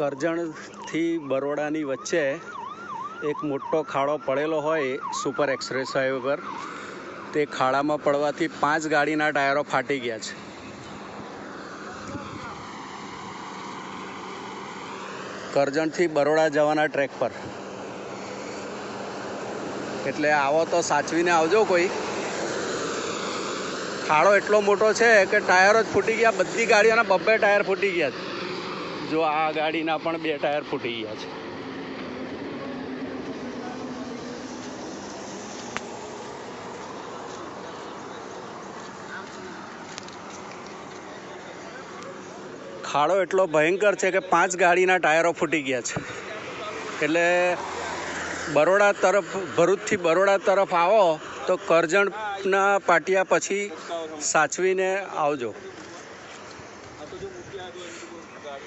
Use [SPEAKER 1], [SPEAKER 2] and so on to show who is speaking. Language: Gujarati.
[SPEAKER 1] કરજણથી બરોડાની વચ્ચે એક મોટો ખાડો પડેલો હોય સુપર એક્સપ્રેસ હાઈવે પર. તે ખાડામાં પડવાથી 5 ગાડીના ટાયરો ફાટી ગયા છે. કરજણથી બરોડા જવાના ટ્રેક પર. એટલે આવો તો સાચવીને આવજો કોઈ. ખાડો એટલો મોટો છે કે ટાયરો જ ફૂટી ગયા. બધી ગાડીઓના 2 ટાયર ફૂટી ગયા છે. જો આ ગાડીના પણ 2 ટાયર ફૂટી ગયા છે. ખાડો એટલો ભયંકર છે કે 5 ગાડીના ટાયરો ફૂટી ગયા છે. એટલે બરોડા તરફ, ભરૂચથી બરોડા તરફ આવો તો કરજણના પાટિયા પછી સાચવીને આવજો.